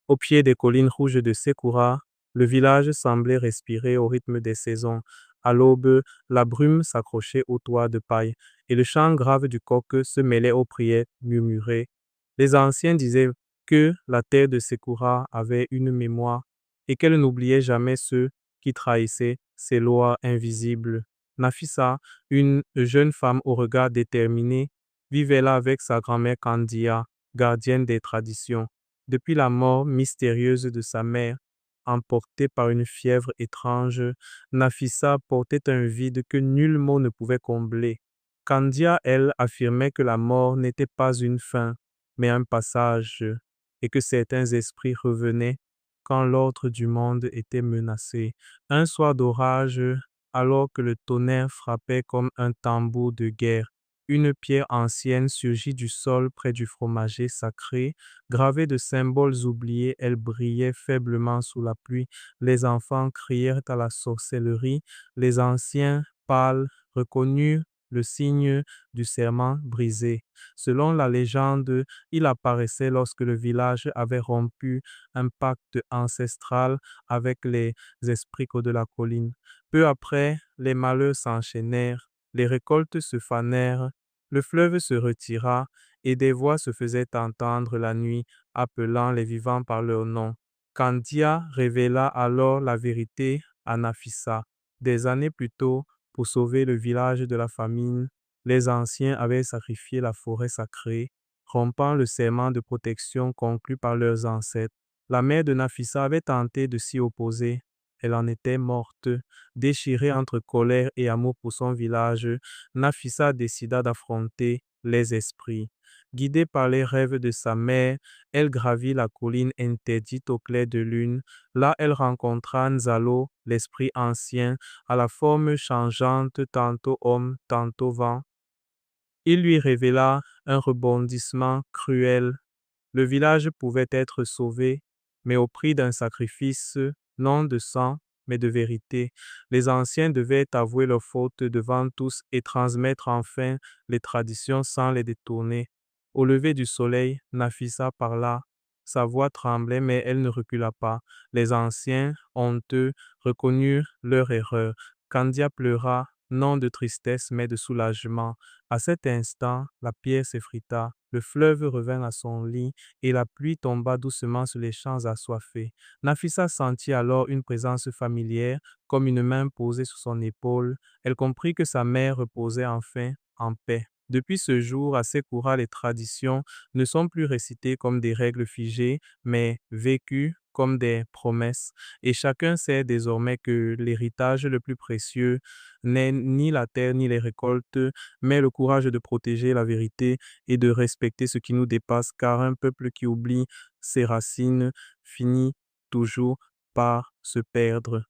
Au pied des collines rouges de Sekura, le village semblait respirer au rythme des saisons. À l'aube, la brume s'accrochait aux toits de paille et le chant grave du coq se mêlait aux prières murmurées. Les anciens disaient que la terre de Sekura avait une mémoire et qu'elle n'oubliait jamais ceux qui trahissaient ses lois invisibles. Nafissa, une jeune femme au regard déterminé, vivait là avec sa grand-mère Candia, gardienne des traditions. Depuis la mort mystérieuse de sa mère, emportée par une fièvre étrange, Nafissa portait un vide que nul mot ne pouvait combler. Candia, elle, affirmait que la mort n'était pas une fin, mais un passage, et que certains esprits revenaient quand l'ordre du monde était menacé. Un soir d'orage, alors que le tonnerre frappait comme un tambour de guerre, une pierre ancienne surgit du sol près du fromager sacré. Gravée de symboles oubliés, elle brillait faiblement sous la pluie. Les enfants crièrent à la sorcellerie. Les anciens, pâles, reconnurent le signe du serment brisé. Selon la légende, il apparaissait lorsque le village avait rompu un pacte ancestral avec les esprits de la colline. Peu après, les malheurs s'enchaînèrent, les récoltes se fanèrent, le fleuve se retira et des voix se faisaient entendre la nuit, appelant les vivants par leur nom. Candia révéla alors la vérité à Nafissa. Des années plus tôt, pour sauver le village de la famine, les anciens avaient sacrifié la forêt sacrée, rompant le serment de protection conclu par leurs ancêtres. La mère de Nafissa avait tenté de s'y opposer. Elle en était morte. Déchirée entre colère et amour pour son village, Nafissa décida d'affronter les esprits. Guidée par les rêves de sa mère, elle gravit la colline interdite au clair de lune. Là, elle rencontra Nzalo, l'esprit ancien, à la forme changeante, tantôt homme, tantôt vent. Il lui révéla un rebondissement cruel. Le village pouvait être sauvé, mais au prix d'un sacrifice, non de sang, mais de vérité. Les anciens devaient avouer leurs fautes devant tous et transmettre enfin les traditions sans les détourner. Au lever du soleil, Nafissa parla. Sa voix tremblait, mais elle ne recula pas. Les anciens, honteux, reconnurent leur erreur. Candia pleura, non de tristesse, mais de soulagement. À cet instant, la pierre s'effrita, le fleuve revint à son lit et la pluie tomba doucement sur les champs assoiffés. Nafissa sentit alors une présence familière, comme une main posée sur son épaule. Elle comprit que sa mère reposait enfin en paix. Depuis ce jour, à Sekura, les traditions ne sont plus récitées comme des règles figées, mais vécues comme des promesses. Et chacun sait désormais que l'héritage le plus précieux n'est ni la terre ni les récoltes, mais le courage de protéger la vérité et de respecter ce qui nous dépasse, car un peuple qui oublie ses racines finit toujours par se perdre.